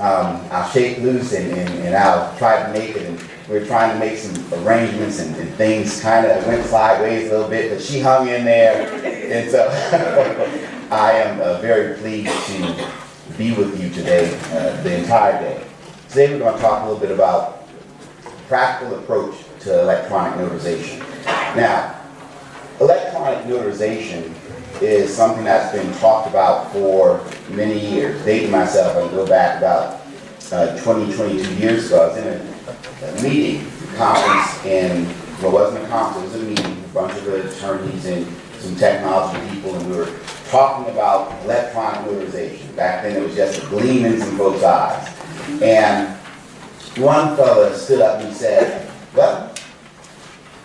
I'll shake loose and I'll try to make it. And we're trying to make some arrangements and things kind of went sideways a little bit, but she hung in there. And so I am very pleased to be with you today, the entire day. Today we're going to talk a little bit about practical approach to electronic notarization. Now, electronic notarization is something that's been talked about for many years. Dating myself, I can go back about 20, 22 years ago. I was in a meeting, conference, and well, it wasn't a conference, it was a meeting, a bunch of attorneys and some technology people, and we were talking about electronic notarization. Back then it was just a gleam in some folks' eyes. And one fellow stood up and he said, well,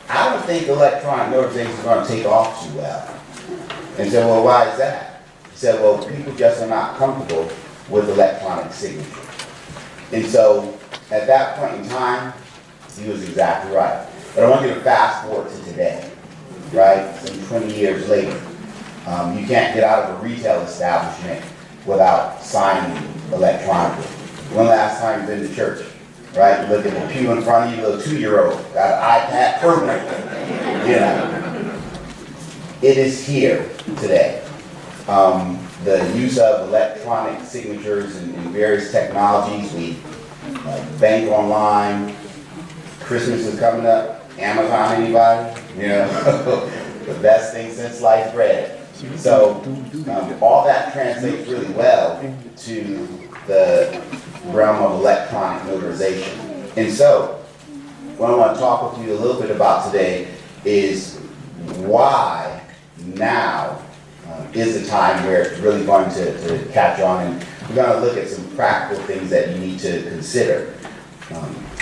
I don't think electronic notarization is going to take off too well. And said, well, why is that? He said, well, people just are not comfortable with electronic signature. And so, at that point in time, he was exactly right. But I want you to fast forward to today, right? Some 20 years later. You can't get out of a retail establishment without signing electronically. When last time you've been to church, right? You look at the pew in front of you, little 2-year-old, got an iPad program, you know. It is here today. The use of electronic signatures and various technologies. We bank online. Christmas is coming up. Amazon, anybody? You know, the best thing since sliced bread. So all that translates really well to the realm of electronic notarization. And so what I want to talk with you a little bit about today is why now is the time where it's really going to catch on, and we're going to look at some practical things that you need to consider.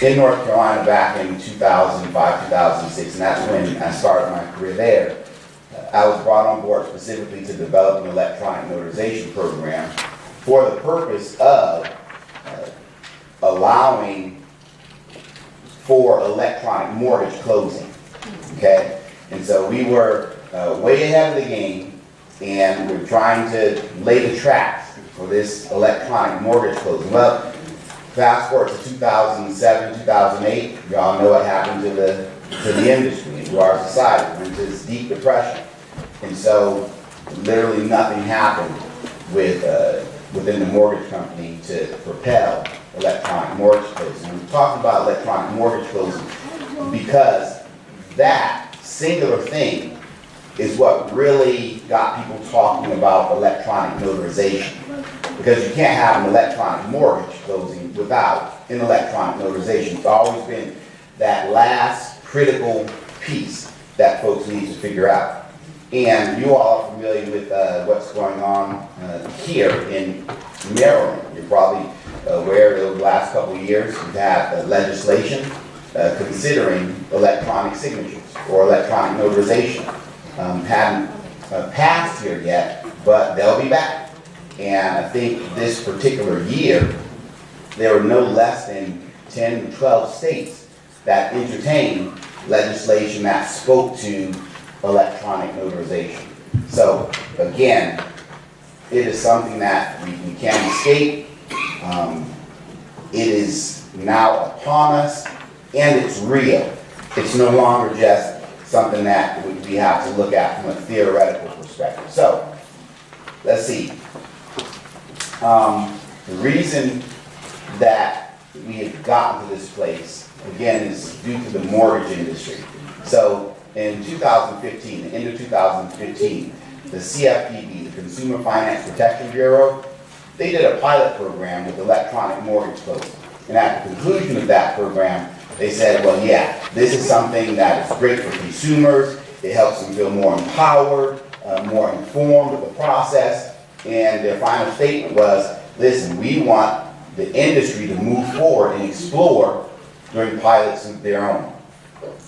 In North Carolina back in 2005, 2006, and that's when I started my career there, I was brought on board specifically to develop an electronic notarization program for the purpose of allowing for electronic mortgage closing, okay? And so we were way ahead of the game, and we're trying to lay the tracks for this electronic mortgage closing. Well, fast forward to 2007, 2008, y'all know what happened to the industry, to our society. We went into this deep depression. And so literally nothing happened within the mortgage company to propel electronic mortgage closing. I'm talking about electronic mortgage closing because that singular thing is what really got people talking about electronic notarization. Because you can't have an electronic mortgage closing without an electronic notarization. It's always been that last critical piece that folks need to figure out. And you all are familiar with what's going on here in Maryland. You're probably aware of the last couple of years we've had legislation considering electronic signatures or electronic notarization. Haven't passed here yet, but they'll be back. And I think this particular year, there were no less than 10 to 12 states that entertained legislation that spoke to electronic notarization. So again, it is something that we can't escape. It is now upon us, and it's real. It's no longer just something that we have to look at from a theoretical perspective. So, let's see. The reason that we have gotten to this place, again, is due to the mortgage industry. So, in 2015, the end of 2015, the CFPB, the Consumer Finance Protection Bureau, they did a pilot program with electronic mortgage closing. And at the conclusion of that program, they said, well, yeah, this is something that is great for consumers. It helps them feel more empowered, more informed of the process. And their final statement was, listen, we want the industry to move forward and explore during pilots of their own.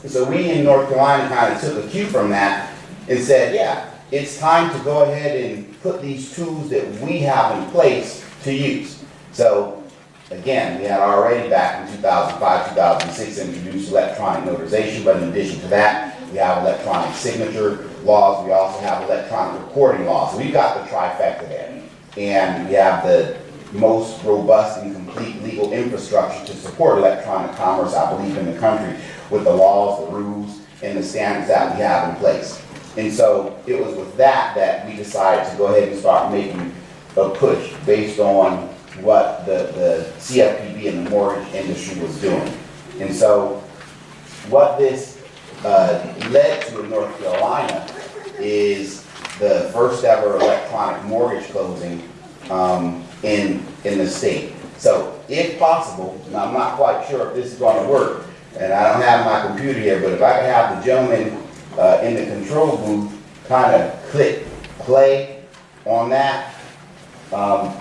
So we in North Carolina kind of took a cue from that and said, yeah, it's time to go ahead and put these tools that we have in place to use. So again, we had already back in 2005, 2006 introduced electronic notarization, but in addition to that, we have electronic signature laws. We also have electronic recording laws. So we've got the trifecta there. And we have the most robust and complete complete legal infrastructure to support electronic commerce, I believe, in the country with the laws, the rules, and the standards that we have in place. And so it was with that we decided to go ahead and start making a push based on what the CFPB and the mortgage industry was doing. And so what this led to in North Carolina is the first ever electronic mortgage closing in the state. So if possible, and I'm not quite sure if this is going to work, and I don't have my computer here, but if I could have the gentleman in the control booth kind of click play on that,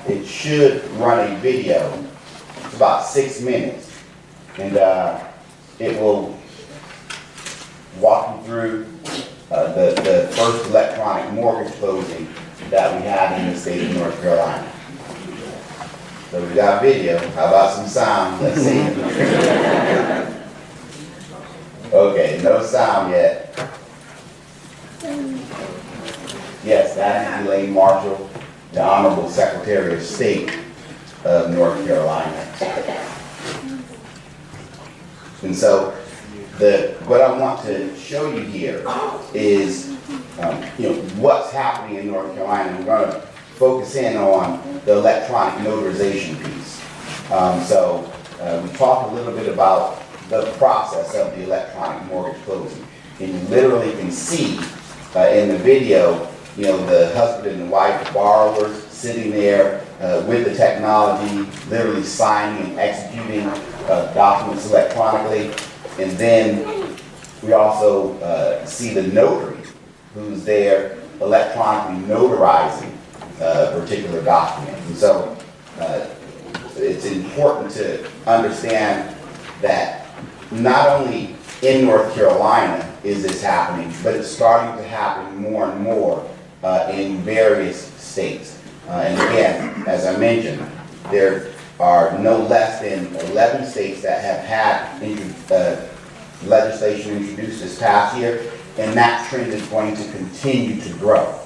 it should run a video. It's about 6 minutes, and it will walk you through the first electronic mortgage closing that we had in the state of North Carolina. So we got video. How about some sound? Let's see. Okay, no sound yet. Yes, that is Elaine Marshall, the Honorable Secretary of State of North Carolina. And so what I want to show you here is what's happening in North Carolina. We're going to focus in on the electronic notarization piece. We talked a little bit about the process of the electronic mortgage closing. And you literally can see in the video, the husband and the wife, the borrowers sitting there with the technology, literally signing and executing documents electronically. And then we also see the notary who's there electronically notarizing a particular document. And so it's important to understand that not only in North Carolina is this happening, but it's starting to happen more and more in various states. And again, as I mentioned, there are no less than 11 states that have had legislation introduced this past year, and that trend is going to continue to grow.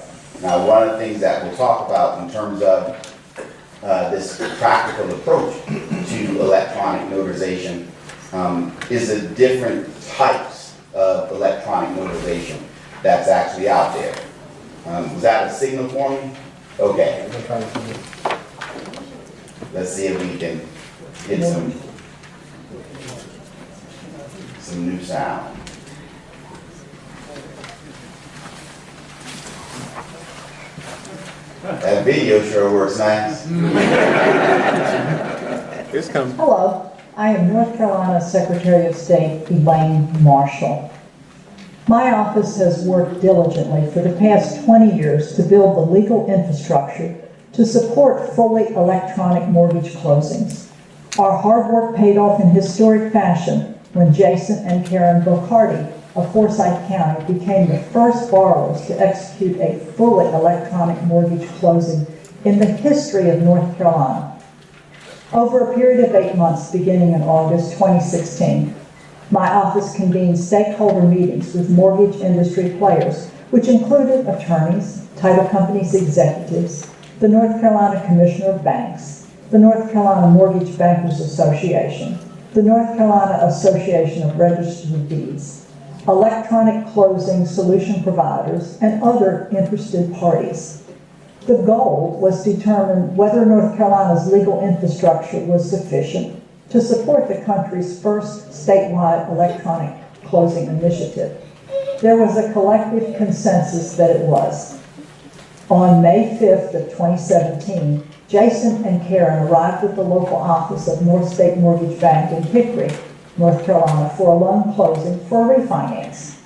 Now, one of the things that we'll talk about in terms of this practical approach to electronic notarization is the different types of electronic notarization that's actually out there. Was that a signal for me? Okay. Let's see if we can get some new sound. That video sure works nice. Hello, I am North Carolina Secretary of State Elaine Marshall. My office has worked diligently for the past 20 years to build the legal infrastructure to support fully electronic mortgage closings. Our hard work paid off in historic fashion when Jason and Karen Bocardi of Forsyth County became the first borrowers to execute a fully electronic mortgage closing in the history of North Carolina. Over a period of 8 months beginning in August 2016, my office convened stakeholder meetings with mortgage industry players, which included attorneys, title companies executives, the North Carolina Commissioner of Banks, the North Carolina Mortgage Bankers Association, the North Carolina Association of Registers of Deeds, electronic closing solution providers, and other interested parties. The goal was to determine whether North Carolina's legal infrastructure was sufficient to support the country's first statewide electronic closing initiative. There was a collective consensus that it was. On May 5th of 2017, Jason and Karen arrived at the local office of North State Mortgage Bank in Hickory, North Carolina, for a loan closing for a refinance.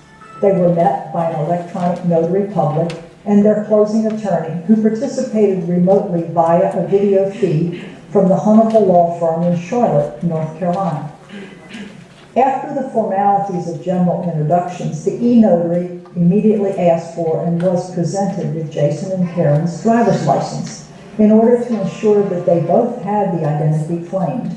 They were met by an electronic notary public and their closing attorney, who participated remotely via a video feed from the Hunnable Law Firm in Charlotte, North Carolina. After the formalities of general introductions, the eNotary immediately asked for and was presented with Jason and Karen's driver's license in order to ensure that they both had the identity claimed.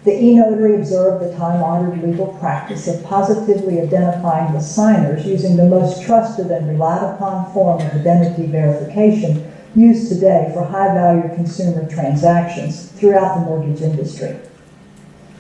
The eNotary observed the time-honored legal practice of positively identifying the signers using the most trusted and relied upon form of identity verification, used today for high-value consumer transactions throughout the mortgage industry.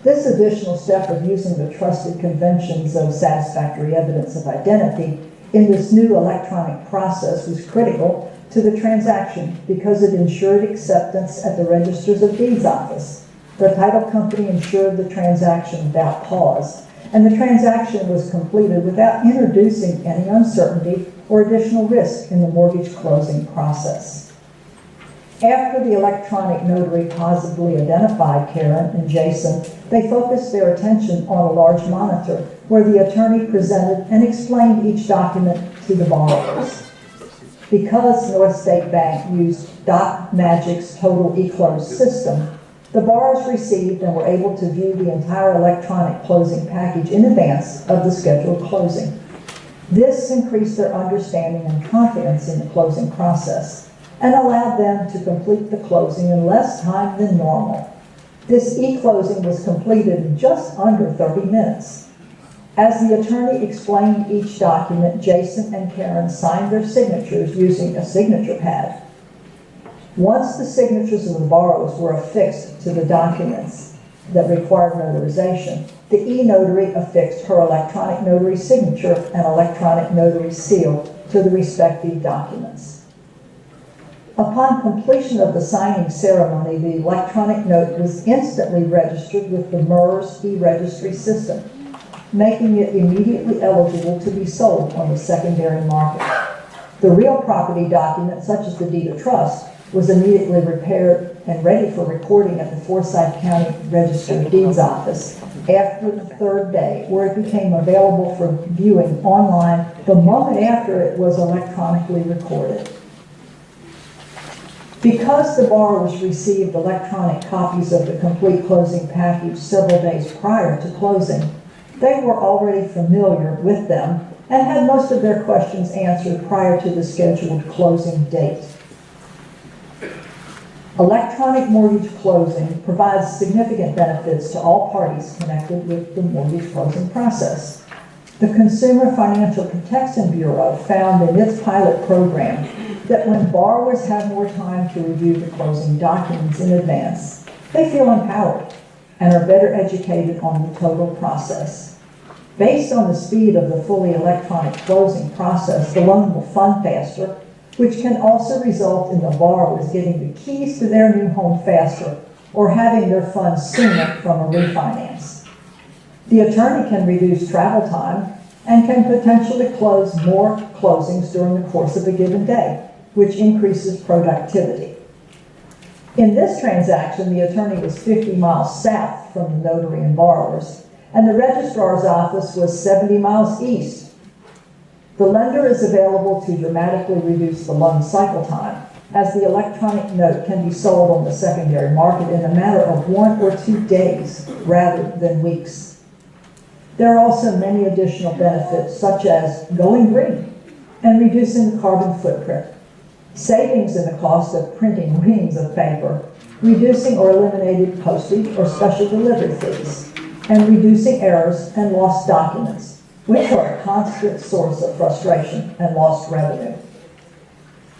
This additional step of using the trusted conventions of satisfactory evidence of identity in this new electronic process was critical to the transaction because it ensured acceptance at the Registers of Deeds office. The title company ensured the transaction without pause, and the transaction was completed without introducing any uncertainty or additional risk in the mortgage closing process. After the electronic notary positively identified Karen and Jason, they focused their attention on a large monitor where the attorney presented and explained each document to the borrowers. Because North State Bank used DocMagic's Total eClose system, the borrowers received and were able to view the entire electronic closing package in advance of the scheduled closing. This increased their understanding and confidence in the closing process and allowed them to complete the closing in less time than normal. This e-closing was completed in just under 30 minutes. As the attorney explained each document, Jason and Karen signed their signatures using a signature pad. Once the signatures of the borrowers were affixed to the documents that required notarization, the e-notary affixed her electronic notary signature and electronic notary seal to the respective documents. Upon completion of the signing ceremony, the electronic note was instantly registered with the MERS e-registry system, making it immediately eligible to be sold on the secondary market. The real property document, such as the deed of trust, was immediately repaired and ready for recording at the Forsyth County Register of Deeds office after the third day, where it became available for viewing online the moment after it was electronically recorded. Because the borrowers received electronic copies of the complete closing package several days prior to closing, they were already familiar with them and had most of their questions answered prior to the scheduled closing date. Electronic mortgage closing provides significant benefits to all parties connected with the mortgage closing process. The Consumer Financial Protection Bureau found in its pilot program that when borrowers have more time to review the closing documents in advance, they feel empowered and are better educated on the total process. Based on the speed of the fully electronic closing process, the loan will fund faster, which can also result in the borrowers getting the keys to their new home faster or having their funds sooner from a refinance. The attorney can reduce travel time and can potentially close more closings during the course of a given day, which increases productivity. In this transaction, the attorney was 50 miles south from the notary and borrowers, and the registrar's office was 70 miles east. The lender is available to dramatically reduce the loan cycle time, as the electronic note can be sold on the secondary market in a matter of 1 or 2 days rather than weeks. There are also many additional benefits, such as going green and reducing the carbon footprint, savings in the cost of printing reams of paper, reducing or eliminating postage or special delivery fees, and reducing errors and lost documents, which are a constant source of frustration and lost revenue.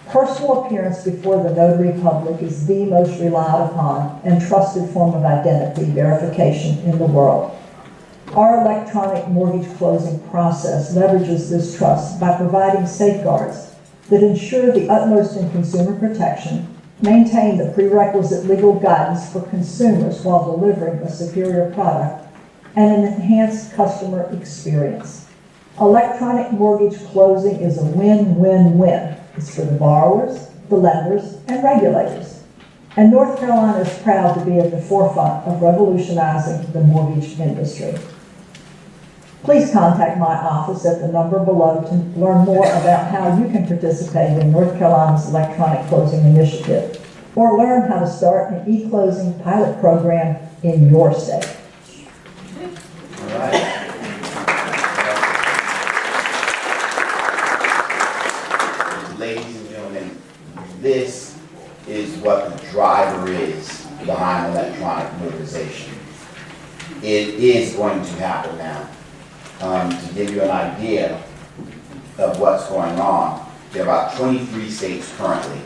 Personal appearance before the notary public is the most relied upon and trusted form of identity verification in the world. Our electronic mortgage closing process leverages this trust by providing safeguards that ensure the utmost in consumer protection, maintain the prerequisite legal guidance for consumers while delivering a superior product, and an enhanced customer experience. Electronic mortgage closing is a win-win-win. It's for the borrowers, the lenders, and regulators. And North Carolina is proud to be at the forefront of revolutionizing the mortgage industry. Please contact my office at the number below to learn more about how you can participate in North Carolina's electronic closing initiative, or learn how to start an e-closing pilot program in your state. All right. Ladies and gentlemen, this is what the driver is behind electronic notarization. It is going to happen now. To give you an idea of what's going on, there are about 23 states currently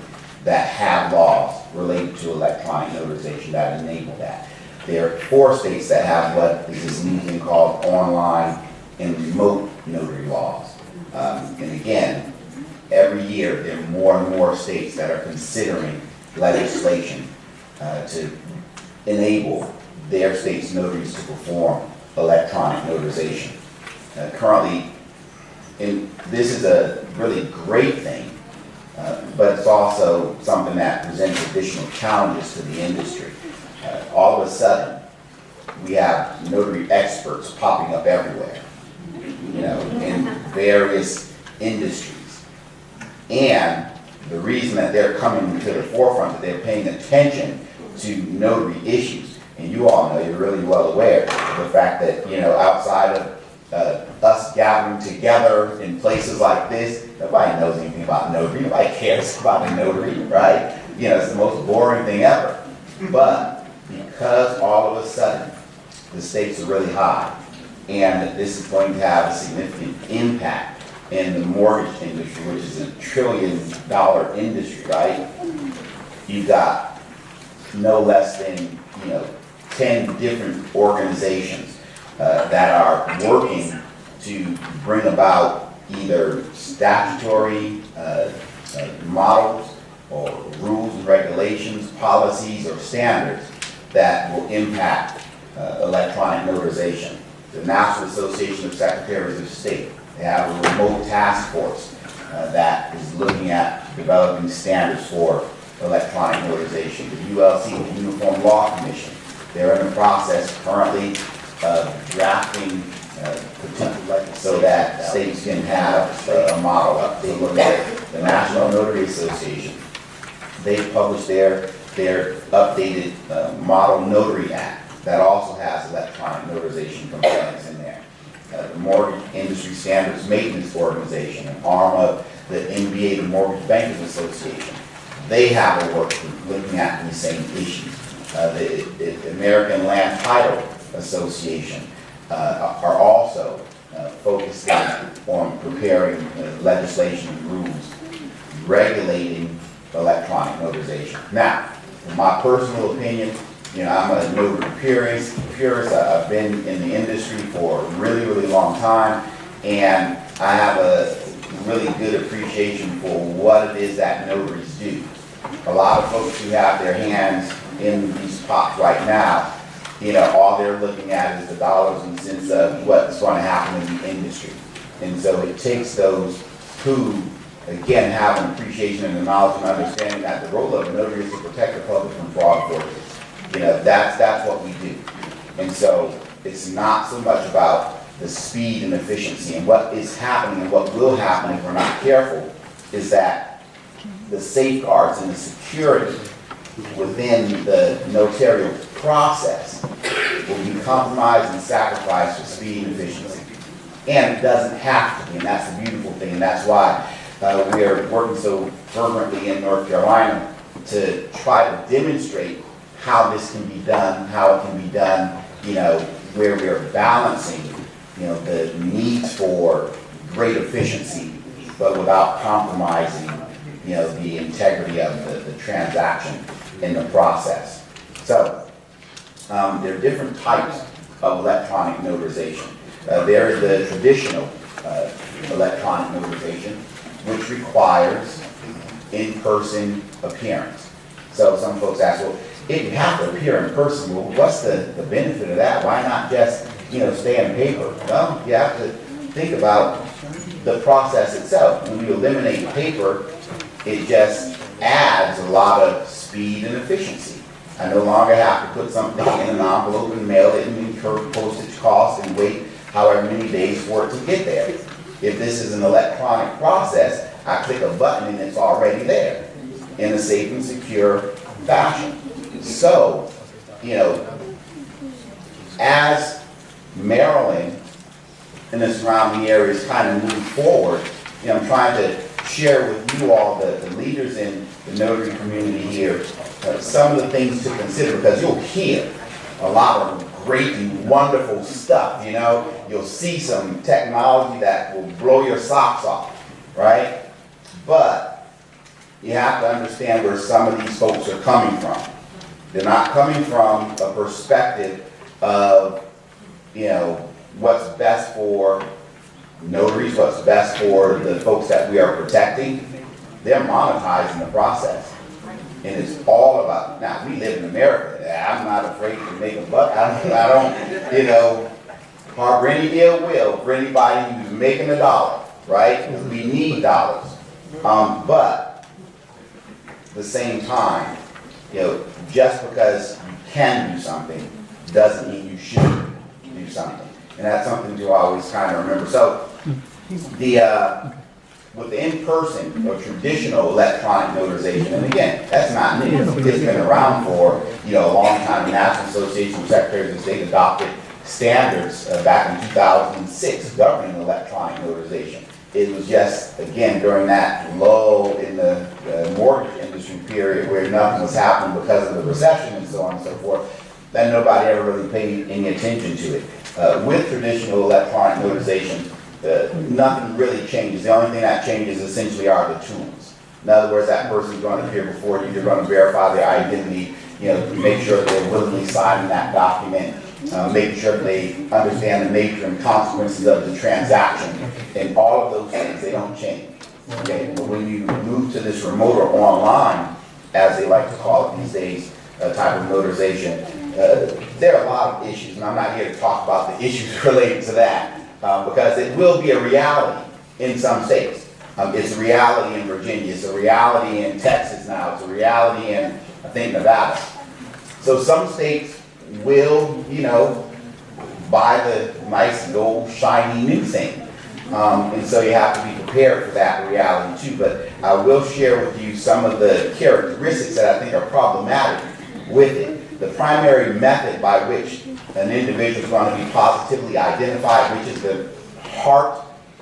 that have laws related to electronic notarization that enable that. There are 4 states that have what is this new thing called online and remote notary laws. And again, every year there are more and more states that are considering legislation to enable their state's notaries to perform electronic notarization. Currently, this is a really great thing, but it's also something that presents additional challenges to the industry. All of a sudden, we have notary experts popping up everywhere, in various industries. And the reason that they're coming to the forefront, that they're paying attention to notary issues, and you all know, you're really well aware of the fact that, outside of us gathering together in places like this, nobody knows anything about notary, nobody cares about a notary, right? It's the most boring thing ever. But because all of a sudden the stakes are really high, and this is going to have a significant impact in the mortgage industry, which is a $1 trillion industry, right? You've got no less than 10 different organizations that are working to bring about either statutory models or rules and regulations, policies, or standards that will impact electronic notarization. The National Association of Secretaries of State, they have a remote task force that is looking at developing standards for electronic notarization. The ULC, the Uniform Law Commission, they're in the process currently of drafting so that states can have a model. They look at the National Notary Association. They've published their updated Model Notary Act that also has electronic notarization components in there. The Mortgage Industry Standards Maintenance Organization, an arm of the NBA, the Mortgage Bankers Association, they have a work group looking at these same issues. The American Land Title Association are also focused on preparing legislation and rules regulating electronic notarization. Now, in my personal opinion, I'm a notary purist. I've been in the industry for a really, really long time, and I have a really good appreciation for what it is that notaries do. A lot of folks who have their hands in these pots right now, all they're looking at is the dollars and cents of what's going to happen in the industry. And so it takes those who, again, have an appreciation and a knowledge and understanding that the role of a notary is to protect the public from fraud forgeries. That's what we do. And so it's not so much about the speed and efficiency. And what is happening and what will happen if we're not careful is that the safeguards and the security within the notarial process will be compromised and sacrificed for speed and efficiency. And it doesn't have to be, and that's the beautiful thing, and that's why we are working so fervently in North Carolina to try to demonstrate how this can be done, how it can be done, where we are balancing, the needs for great efficiency, but without compromising, the integrity of the transaction in the process. So, there are different types of electronic notarization. There is the traditional electronic notarization, which requires in-person appearance. So some folks ask, well, if you have to appear in person, well, what's the benefit of that? Why not just, stay on paper? Well, you have to think about the process itself. When you eliminate paper, it just adds a lot of speed and efficiency. I no longer have to put something in an envelope and mail it and incur postage costs and wait however many days for it to get there. If this is an electronic process, I click a button and it's already there in a safe and secure fashion. So, as Maryland and the surrounding areas kind of move forward, I'm trying to share with you all, the leaders in the notary community here, some of the things to consider, because you'll hear a lot of great and wonderful stuff, You'll see some technology that will blow your socks off, right? But you have to understand where some of these folks are coming from. They're not coming from a perspective of, you know, what's best for notaries, what's best for the folks that we are protecting. They're monetizing the process. And it's all about, now we live in America. I'm not afraid to make a buck. I don't, you know, harbor any ill will for anybody who's making a dollar, right? Because we need dollars. But at the same time, you know, just because you can do something doesn't mean you should do something. And that's something to always kind of remember. So with the in-person or traditional electronic notarization, and again, that's not new. It's been around for, you know, a long time. The National Association of Secretaries of State adopted standards back in 2006 governing electronic notarization. It was just, again, during that lull in the mortgage industry period where nothing was happening because of the recession and so on and so forth, that nobody ever really paid any attention to it. With traditional electronic notarization, nothing really changes. The only thing that changes essentially are the tools. In other words, that person's going to appear before you, they're going to verify their identity, you know, make sure that they're willingly signing that document, making sure that they understand the nature and consequences of the transaction, and all of those things, they don't change. Okay, but when you move to this remote or online, as they like to call it these days, type of notarization, there are a lot of issues, and I'm not here to talk about the issues related to that, because it will be a reality in some states. It's a reality in Virginia, it's a reality in Texas now, it's a reality in, I think, Nevada. So some states will, you know, buy the nice gold shiny new thing. And so you have to be prepared for that reality too. But I will share with you some of the characteristics that I think are problematic with it. The primary method by which an individual is going to be positively identified, which is the heart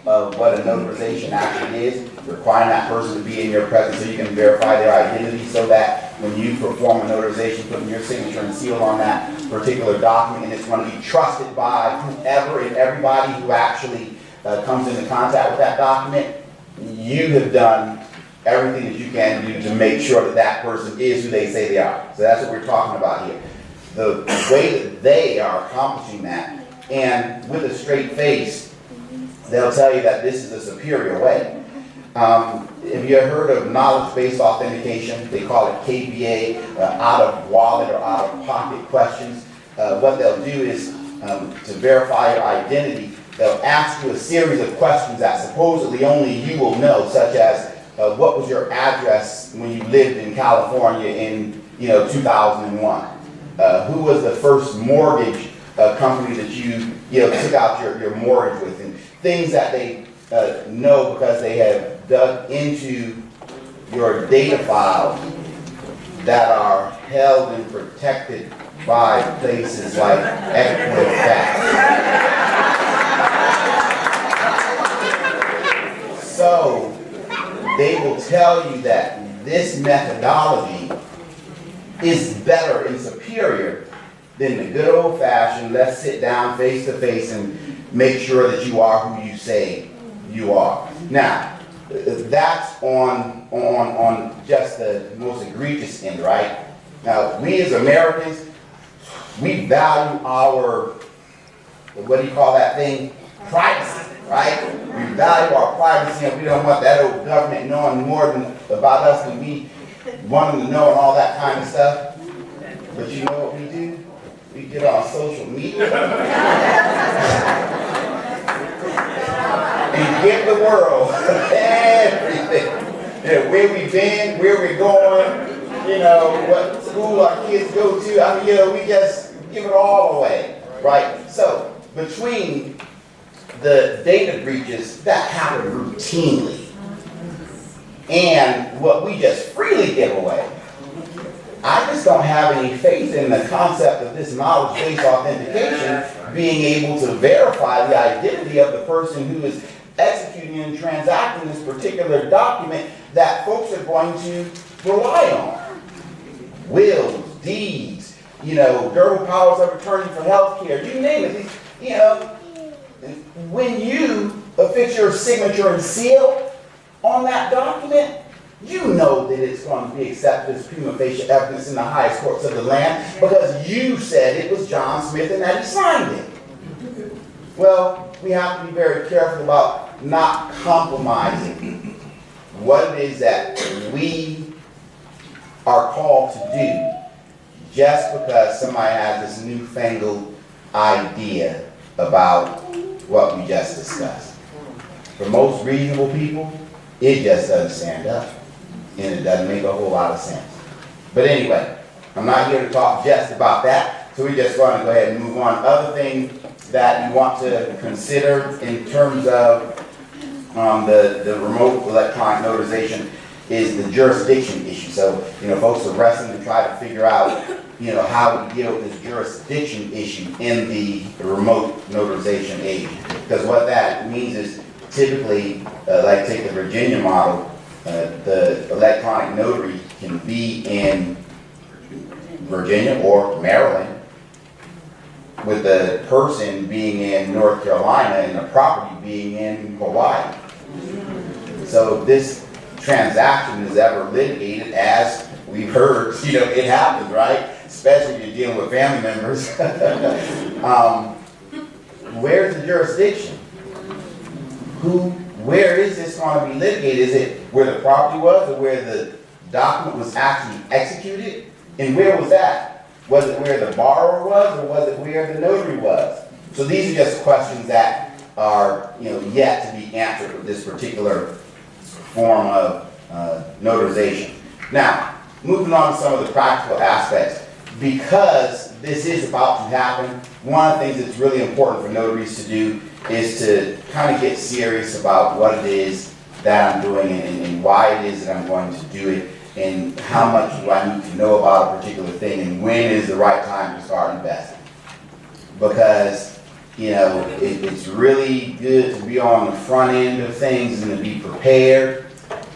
of what a notarization actually is, requiring that person to be in your presence so you can verify their identity, so that when you perform a notarization, putting your signature and seal on that particular document, and it's going to be trusted by whoever and everybody who actually comes into contact with that document, you have done everything that you can do to make sure that that person is who they say they are. So that's what we're talking about here. The way that they are accomplishing that, and with a straight face, they'll tell you that this is a superior way. Have you heard of knowledge-based authentication? They call it KBA, out-of-wallet or out-of-pocket questions. What they'll do is, to verify your identity, they'll ask you a series of questions that supposedly only you will know, such as, what was your address when you lived in California in, 2001? Who was the first mortgage company that you, took out your mortgage with? And things that they know because they have dug into your data files that are held and protected by places like Equifax. So they will tell you that this methodology is better and superior than the good old-fashioned, let's sit down face to face and make sure that you are who you say you are. Now, that's on just the most egregious end, right? Now, we as Americans, we value our, what do you call that thing? Privacy, right? We value our privacy, and we don't want that old government knowing more about us than we want them to know and all that kind of stuff. But you know what we do? We get on social media and give the world everything. Where we've been, where we're going, what school our kids go to. I mean, we just give it all away, right? So between the data breaches that happen routinely and what we just freely give away, I just don't have any faith in the concept of this knowledge-based authentication being able to verify the identity of the person who is executing and transacting this particular document that folks are going to rely on. Wills, deeds, durable powers of attorney for health care, you name it. When you affix your signature and seal on that document, you know that it's going to be accepted as prima facie evidence in the highest courts of the land because you said it was John Smith and that he signed it. Well, we have to be very careful about not compromising what it is that we are called to do just because somebody has this newfangled idea about what we just discussed. For most reasonable people, it just doesn't stand up, and it doesn't make a whole lot of sense. But anyway, I'm not here to talk just about that, so we just want to go ahead and move on. Other thing that you want to consider in terms of the remote electronic notarization is the jurisdiction issue. So, folks are wrestling to try to figure out, how we deal with this jurisdiction issue in the remote notarization age. Because what that means is typically, like take the Virginia model, the electronic notary can be in Virginia or Maryland, with the person being in North Carolina and the property being in Hawaii. So if this transaction is ever litigated, as we've heard, it happens, right? Especially if you're dealing with family members. Where's the jurisdiction? Where is this going to be litigated? Is it where the property was or where the document was actually executed? And where was that? Was it where the borrower was or was it where the notary was? So these are just questions that are yet to be answered with this particular form of notarization. Now, moving on to some of the practical aspects. Because this is about to happen, one of the things that's really important for notaries to do is to kind of get serious about what it is that I'm doing and why it is that I'm going to do it, and how much do I need to know about a particular thing, and when is the right time to start investing. Because, it's really good to be on the front end of things and to be prepared,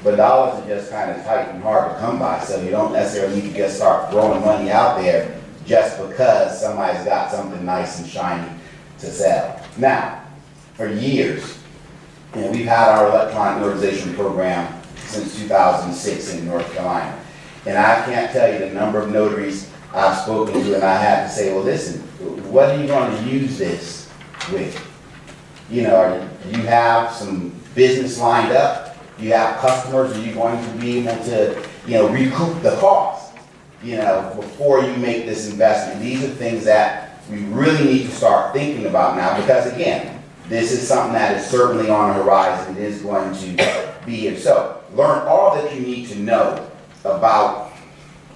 but dollars are just kind of tight and hard to come by, so you don't necessarily need to just start throwing money out there just because somebody's got something nice and shiny to sell. Now, for years, we've had our electronic notarization program since 2006 in North Carolina. And I can't tell you the number of notaries I've spoken to, and I had to say, well, listen, what are you going to use this with? Do you have some business lined up? Do you have customers? Are you going to be able to, recoup the cost, before you make this investment? These are things that we really need to start thinking about now, because again, this is something that is certainly on the horizon. It is going to be here. So learn all that you need to know about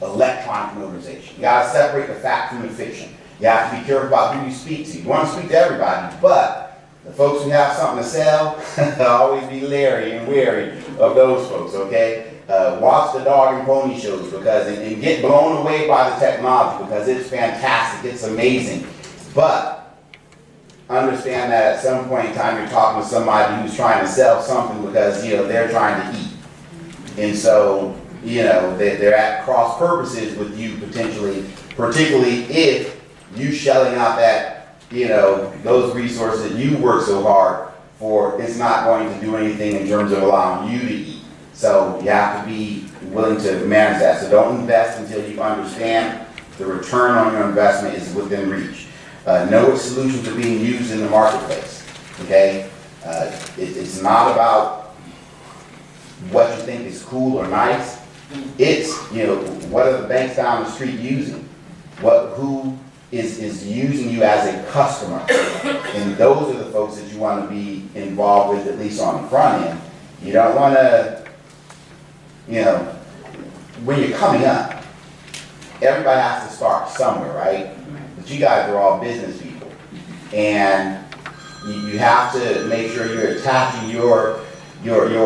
electronic notarization. You got to separate the fact from the fiction. You have to be careful about who you speak to. You want to speak to everybody, but the folks who have something to sell, always be leery and wary of those folks, okay? Watch the dog and pony shows and get blown away by the technology, because it's fantastic, it's amazing. But understand that at some point in time you're talking to somebody who's trying to sell something because they're trying to eat. And so, they're at cross purposes with you potentially, particularly if you shelling out that those resources that you work so hard for, it's not going to do anything in terms of allowing you to eat. So you have to be willing to manage that. So don't invest until you understand the return on your investment is within reach. Know what solutions are being used in the marketplace, okay? It's not about what you think is cool or nice. It's, what are the banks down the street using? Who is using you as a customer? And those are the folks that you want to be involved with, at least on the front end. You don't want to, when you're coming up, everybody has to start somewhere, right? But you guys are all business people. And you have to make sure you're attaching your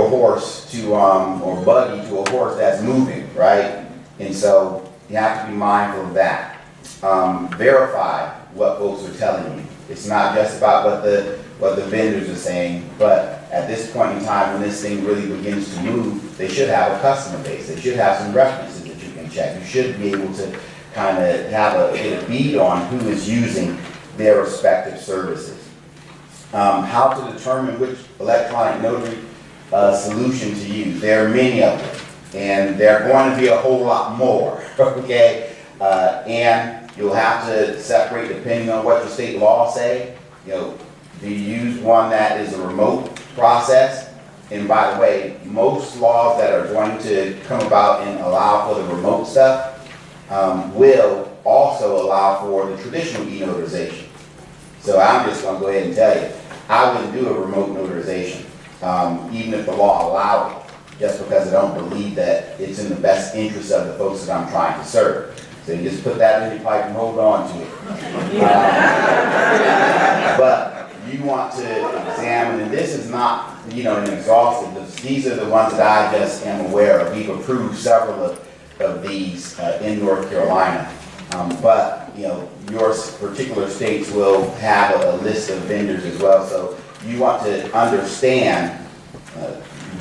horse to, or buggy to a horse that's moving, right? And so you have to be mindful of that. Verify what folks are telling you. It's not just about what the vendors are saying, but at this point in time, when this thing really begins to move, they should have a customer base. They should have some references that you can check. You should be able to kind of get a bead on who is using their respective services. How to determine which electronic notary solution to use. There are many of them. And they're going to be a whole lot more, okay? And you'll have to separate depending on what your state laws say. You know, do you use one that is a remote process? And by the way, most laws that are going to come about and allow for the remote stuff will also allow for the traditional e-notarization. So I'm just going to go ahead and tell you, I wouldn't do a remote notarization, even if the law allowed it, just because I don't believe that it's in the best interest of the folks that I'm trying to serve. So you just put that in your pipe and hold on to it. But you want to examine, and this is not, you know, an exhaustive list. These are the ones that I just am aware of. We've approved several of these in North Carolina. But, you know, your particular states will have a list of vendors as well. So you want to understand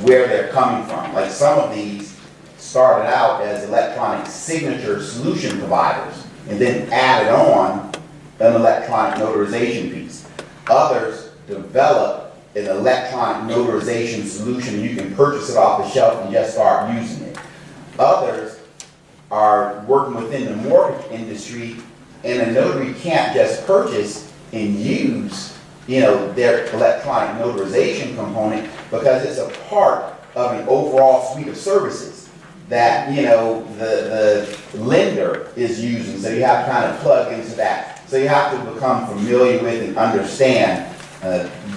where they're coming from. Like some of these started out as electronic signature solution providers and then added on an electronic notarization piece. Others develop an electronic notarization solution and you can purchase it off the shelf and just start using it. Others are working within the mortgage industry and a notary can't just purchase and use, you know, their electronic notarization component because it's a part of an overall suite of services that, you know, the lender is using. So you have to kind of plug into that. So you have to become familiar with and understand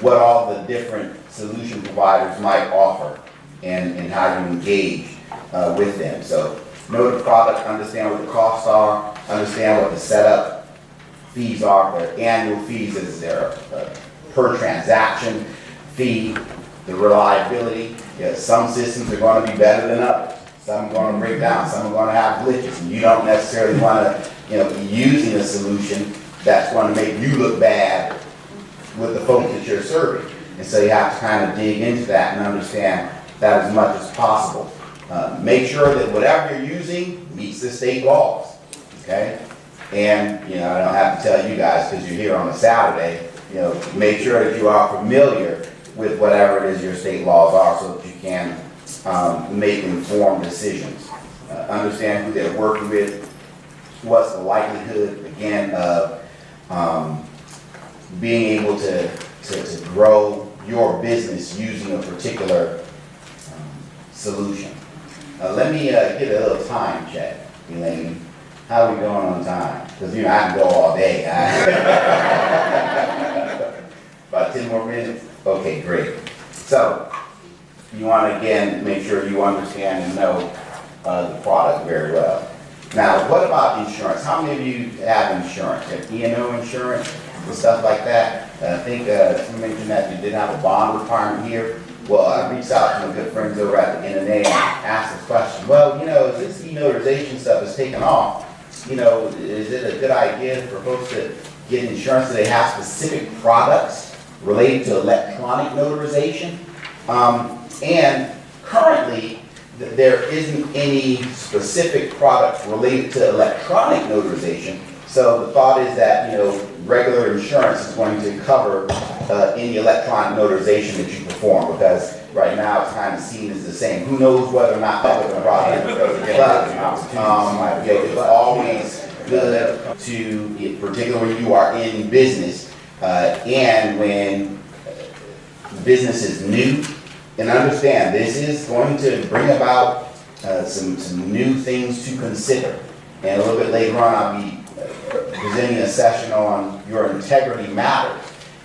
what all the different solution providers might offer and how you engage with them. So know the product, understand what the costs are, understand what the setup fees are, their annual fees, is there per transaction fee, the reliability. Yeah, some systems are going to be better than others. Some are going to break down, some are going to have glitches, and you don't necessarily want to, you know, be using a solution that's going to make you look bad with the folks that you're serving. And so you have to kind of dig into that and understand that as much as possible. Make sure that whatever you're using meets the state laws, okay? And, you know, I don't have to tell you guys because you're here on a Saturday, you know, make sure that you are familiar with whatever it is your state laws are so that you can make informed decisions. Understand who they're working with, what's the likelihood, again, of being able to grow your business using a particular solution. Let me get a little time check, Elaine. How are we going on time? Because, you know, I can go all day. About 10 more minutes? Okay, great. So, you want to, again, make sure you understand and know the product very well. Now, what about insurance? How many of you have insurance? Have E&O insurance and stuff like that? I think you mentioned that you did have a bond requirement here. Well, I reached out to my good friends over at the NNA and asked this question. Well, you know, as this e-notarization stuff is taking off, you know, is it a good idea for folks to get insurance so they have specific products related to electronic notarization? And currently, there isn't any specific product related to electronic notarization. So the thought is that, you know, regular insurance is going to cover any electronic notarization that you perform, because right now it's kind of seen as the same. Who knows whether or not that was a product? But it's always good to, particularly when you are in business, and when business is new, and understand this is going to bring about some new things to consider. And a little bit later on, I'll be presenting a session on your integrity matters.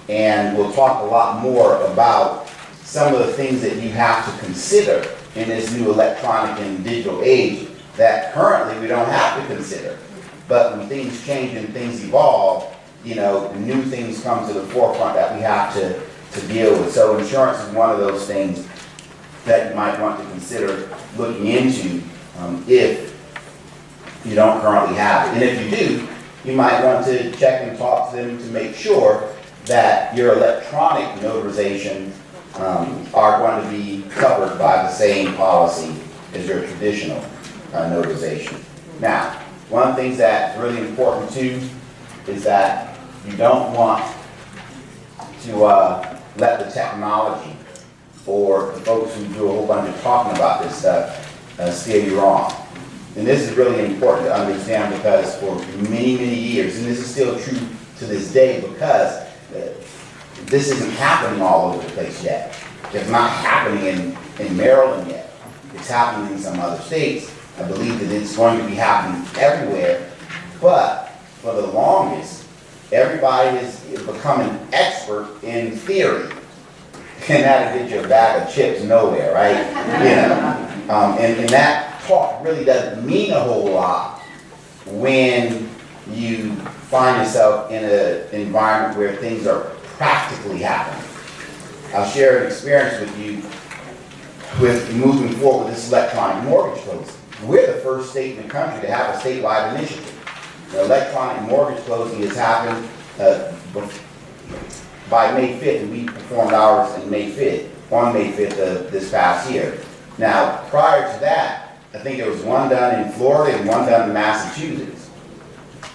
And we'll talk a lot more about some of the things that you have to consider in this new electronic and digital age that currently we don't have to consider. But when things change and things evolve, you know, new things come to the forefront that we have to deal with. So insurance is one of those things that you might want to consider looking into if you don't currently have it. And if you do, you might want to check and talk to them to make sure that your electronic notarization are going to be covered by the same policy as your traditional notarization. Now, one of the things that's really important too is that you don't want to let the technology or the folks who do a whole bunch of talking about this stuff steer you wrong. And this is really important to understand because for many, many years, and this is still true to this day because this isn't happening all over the place yet. It's not happening in Maryland yet. It's happening in some other states. I believe that it's going to be happening everywhere, but for the longest, everybody is becoming expert in theory. And that'll get you a bag of chips nowhere, right? You know, and that talk really doesn't mean a whole lot when you find yourself in an environment where things are practically happening. I'll share an experience with you with moving forward with this electronic mortgage closing. We're the first state in the country to have a statewide initiative. The electronic mortgage closing has happened by May 5th, and we performed ours on May 5th of this past year. Now, prior to that, I think there was one done in Florida and one done in Massachusetts.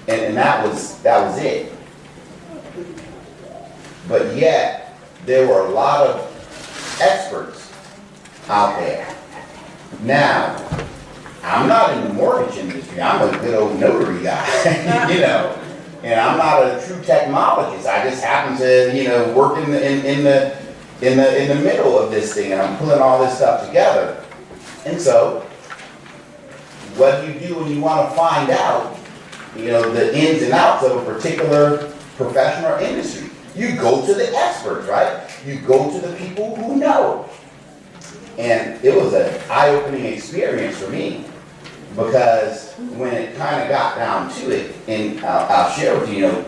And that was it. But yet, there were a lot of experts out there. Now, I'm not in the mortgage industry. I'm a good old notary guy, you know. And I'm not a true technologist. I just happen to, you know, work in the middle of this thing, and I'm pulling all this stuff together. And so, what do you do when you want to find out, you know, the ins and outs of a particular profession or industry? You go to the experts, right? You go to the people who know. And it was an eye-opening experience for me. Because when it kind of got down to it, and I'll share with you, you know,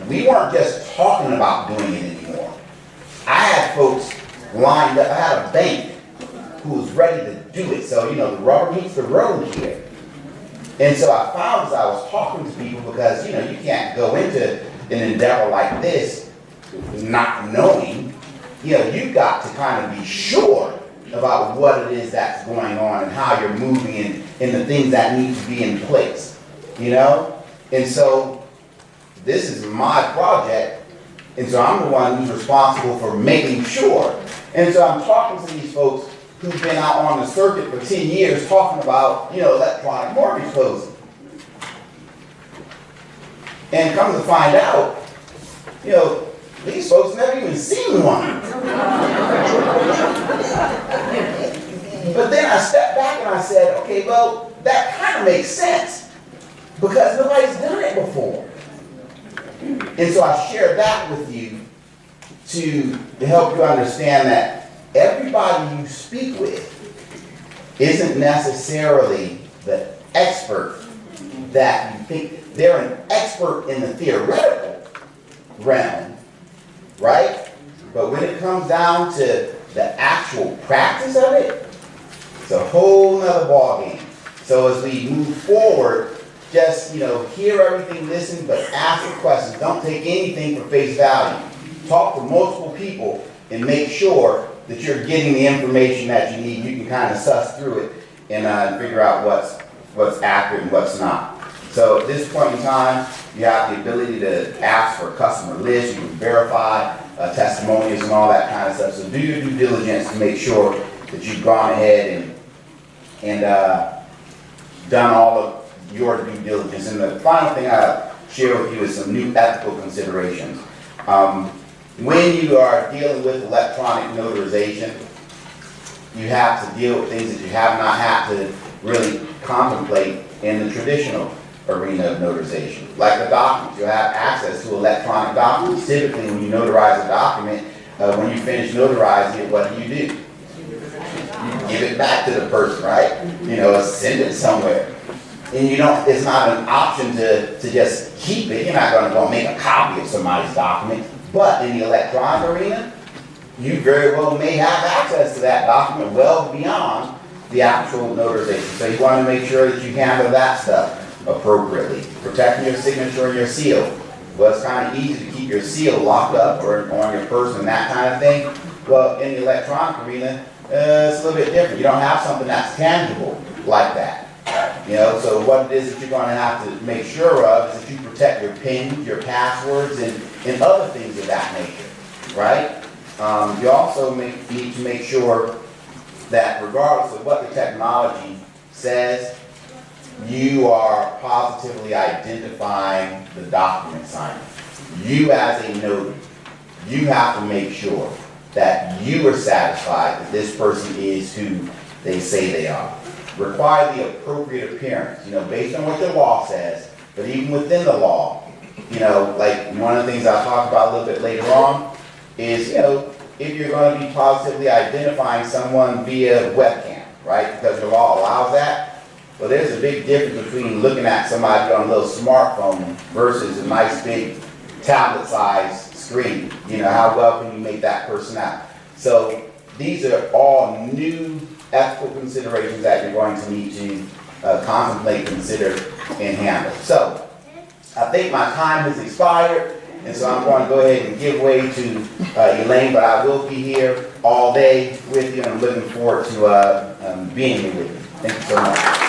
we weren't just talking about doing it anymore. I had folks lined up. I had a bank who was ready to do it. So, you know, the rubber meets the road here. And so I found as I was talking to people, because, you know, you can't go into an endeavor like this not knowing, you know, you've got to kind of be sure about what it is that's going on and how you're moving and the things that need to be in place, you know? And so this is my project, and so I'm the one who's responsible for making sure. And so I'm talking to these folks who've been out on the circuit for 10 years talking about, you know, electronic mortgage closing. And come to find out, you know, these folks never even seen one. But then I stepped back and I said, okay, well, that kind of makes sense because nobody's done it before. And so I shared that with you to help you understand that everybody you speak with isn't necessarily the expert that you think. They're an expert in the theoretical realm, right? But when it comes down to the actual practice of it, it's a whole nother ballgame. So as we move forward, just, you know, hear everything, listen, but ask the questions. Don't take anything for face value. Talk to multiple people and make sure that you're getting the information that you need. You can kind of suss through it and figure out what's accurate and what's not. So at this point in time, you have the ability to ask for a customer list. You can verify testimonials and all that kind of stuff. So do your due diligence to make sure that you've gone ahead and done all of your due diligence. And the final thing I'll share with you is some new ethical considerations. When you are dealing with electronic notarization, you have to deal with things that you have not had to really contemplate in the traditional arena of notarization. Like the documents, you have access to electronic documents. Typically, when you notarize a document, when you finish notarizing it, what do? You give it back to the person, right? You know, send it somewhere. And you don't, it's not an option to just keep it. You're not going to go make a copy of somebody's document. But in the electronic arena, you very well may have access to that document well beyond the actual notarization. So you want to make sure that you handle that stuff appropriately. Protecting your signature and your seal. Well, it's kind of easy to keep your seal locked up or on your person and that kind of thing. Well, in the electronic arena, it's a little bit different. You don't have something that's tangible like that. You know, so what it is that you're going to have to make sure of is that you protect your PINs, your passwords, and other things of that nature, right? You also need to make sure that regardless of what the technology says, you are positively identifying the document signer. You as a notary, you have to make sure that you are satisfied that this person is who they say they are. Require the appropriate appearance, based on what the law says, but even within the law, like one of the things I'll talk about a little bit later on is, if you're going to be positively identifying someone via webcam, right? Because the law allows that. Well, there's a big difference between looking at somebody on a little smartphone versus a nice big tablet-sized screen. How well can you make that person out? So these are all new ethical considerations that you're going to need to contemplate, consider, and handle. So I think my time has expired, and so I'm going to go ahead and give way to Elaine, but I will be here all day with you, and I'm looking forward to being here with you. Thank you so much.